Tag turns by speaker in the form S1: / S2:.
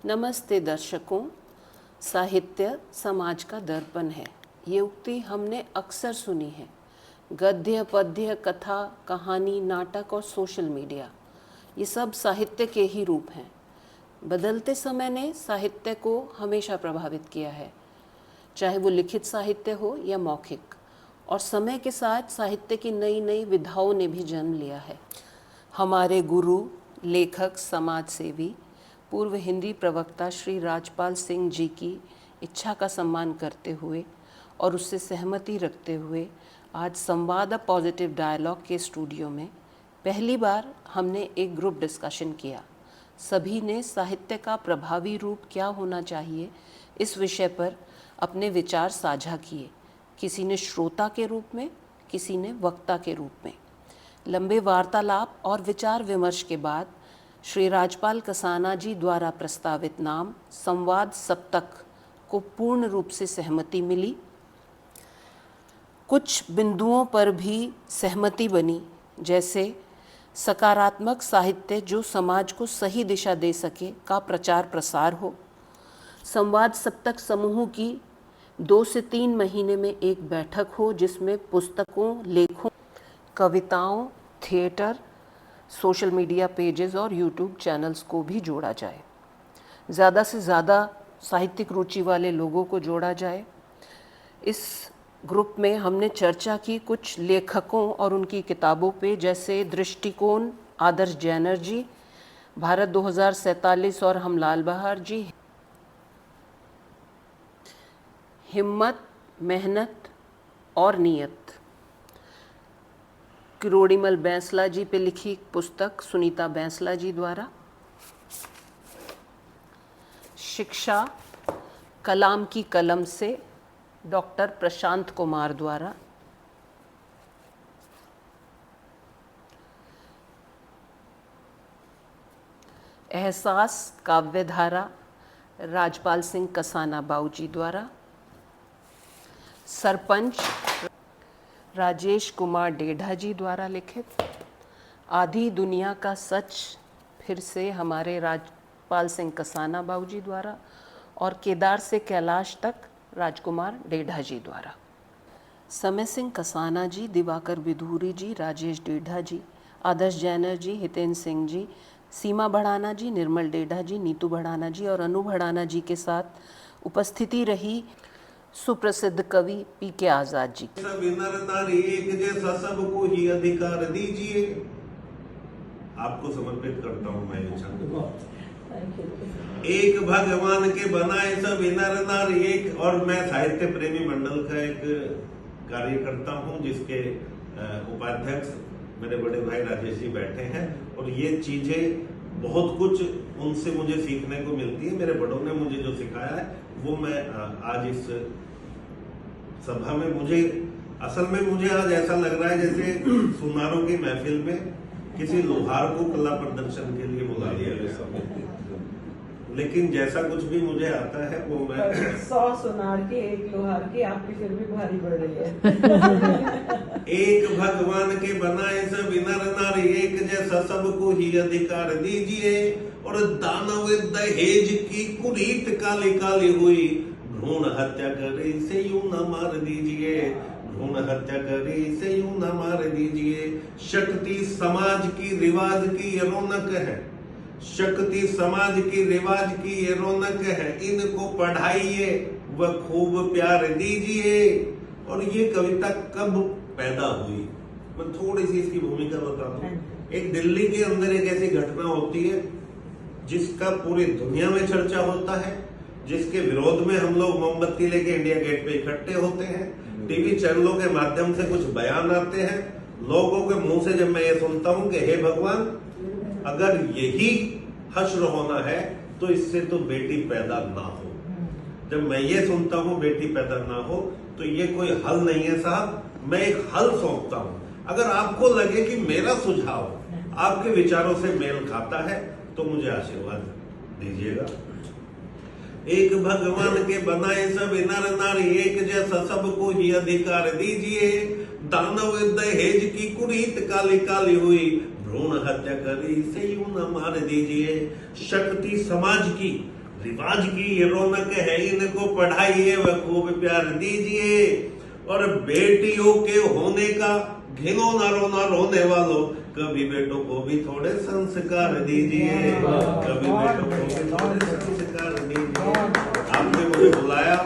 S1: नमस्ते दर्शकों। साहित्य समाज का दर्पण है, ये उक्ति हमने अक्सर सुनी है। गद्य, पद्य, कथा, कहानी, नाटक और सोशल मीडिया, ये सब साहित्य के ही रूप हैं। बदलते समय ने साहित्य को हमेशा प्रभावित किया है, चाहे वो लिखित साहित्य हो या मौखिक। और समय के साथ साहित्य की नई नई विधाओं ने भी जन्म लिया है। हमारे गुरु, लेखक, समाज सेवी, पूर्व हिंदी प्रवक्ता श्री राजपाल सिंह जी की इच्छा का सम्मान करते हुए और उससे सहमति रखते हुए आज संवाद अ पॉजिटिव डायलॉग के स्टूडियो में पहली बार हमने एक ग्रुप डिस्कशन किया। सभी ने साहित्य का प्रभावी रूप क्या होना चाहिए इस विषय पर अपने विचार साझा किए। किसी ने श्रोता के रूप में, किसी ने वक्ता के रूप में। लंबे वार्तालाप और विचार विमर्श के बाद श्री राजपाल कसाना जी द्वारा प्रस्तावित नाम संवाद सप्तक को पूर्ण रूप से सहमति मिली। कुछ बिंदुओं पर भी सहमति बनी, जैसे सकारात्मक साहित्य जो समाज को सही दिशा दे सके का प्रचार प्रसार हो। संवाद सप्तक समूह की 2 से 3 महीने में एक बैठक हो जिसमें पुस्तकों, लेखों, कविताओं, थिएटर, सोशल मीडिया पेजेस और यूट्यूब चैनल्स को भी जोड़ा जाए। ज़्यादा से ज़्यादा साहित्यिक रुचि वाले लोगों को जोड़ा जाए। इस ग्रुप में हमने चर्चा की कुछ लेखकों और उनकी किताबों पे, जैसे दृष्टिकोण आदर्श जैनर जी, भारत 2047 और हम लाल बहार जी, हिम्मत, मेहनत और नियत, किरोड़ीमल बैंसला जी पे लिखी पुस्तक सुनीता बैंसला जी द्वारा, शिक्षा कलाम की कलम से डॉक्टर प्रशांत कुमार द्वारा, एहसास काव्यधारा राजपाल सिंह कसाना बाऊ जी द्वारा, सरपंच राजेश कुमार डेढ़ा जी द्वारा लिखित, आधी दुनिया का सच फिर से हमारे राजपाल सिंह कसाना बाऊ जी द्वारा, और केदार से कैलाश तक राजकुमार डेढ़ा जी द्वारा। समय सिंह कसाना जी, दिवाकर विधूरी जी, राजेश डेढ़ा जी, आदर्श जैनर जी, हितेंद्र सिंह जी, सीमा भड़ाना जी, निर्मल डेढ़ा जी, नीतू भड़ाना जी और अनु भड़ाना जी के साथ उपस्थिति रही सुप्रसिद्ध कवि पी.के. आजाद जी।
S2: सब नर नारी एक जैसा, सबको ही अधिकार दीजिए। आपको समर्पित करता हूँ मैं ये छंद। एक भगवान के बनाए सब नर नारी एक। और मैं साहित्य प्रेमी मंडल का एक कार्यकर्ता हूँ, जिसके उपाध्यक्ष मेरे बड़े भाई राजेश जी बैठे हैं। और ये चीजें बहुत कुछ उनसे मुझे सीखने को मिलती है। मेरे बड़ों ने मुझे जो सिखाया है वो मैं आज इस सभा में, असल में मुझे आज ऐसा लग रहा है जैसे सुनारों की महफिल में किसी लोहार को कला प्रदर्शन के लिए बुला लिया गया। लेकिन जैसा कुछ भी मुझे आता है वो मैं
S3: 100 सुनार के 1 लोहार की आपकी फिर भी भारी पड़ रही है।
S2: एक भगवान के बनाए सब नर नारी एक जैसा, सबको ही अधिकार दीजिए। और दानव दहेज की कुरीत काली काली हुई, भ्रूण हत्या करे से यूं न मार दीजिए। भ्रूण हत्या करे से यूं न मार दीजिए। शक्ति समाज की रिवाज की ये रौनक है, शक्ति समाज की रिवाज की ये रौनक है। इनको पढ़ाइए व खूब प्यार दीजिए। और ये कविता कब पैदा हुई, मैं थोड़ी सी इसकी भूमिका बता दूं। एक दिल्ली के अंदर एक ऐसी घटना होती है जिसका पूरी दुनिया में चर्चा होता है, जिसके विरोध में हम लोग मोमबत्ती लेके इंडिया गेट पे इकट्ठे होते हैं। टीवी चैनलों के माध्यम से कुछ बयान आते हैं, लोगों के मुंह से जब मैं ये सुनता हूं कि हे भगवान, अगर यही हश्र होना है तो इससे तो बेटी पैदा ना हो। जब मैं ये सुनता हूं बेटी पैदा ना हो तो ये कोई हल नहीं है साहब। मैं एक हल सौंपता हूं। अगर आपको लगे कि मेरा सुझाव आपके विचारों से मेल खाता है तो मुझे आशीर्वाद दीजिएगा। एक भगवान के बनाए सब नर नारी एक जैसा, सबको ही अधिकार दीजिए। दानव दहेज की कुरीत काली काली हुई, भ्रूण हत्या करी से यूं न मार दीजिए। शक्ति समाज की रिवाज की ये रौनक है, इनको पढ़ाइए व खूब प्यार दीजिए। और बेटियों के होने का घिनो ना रोना रोने वालों, कभी बेटों को भी थोड़े संस्कार दीजिए, कभी बेटों को भी थोड़े संस्कार दीजिए। आपने मुझे बुलाया,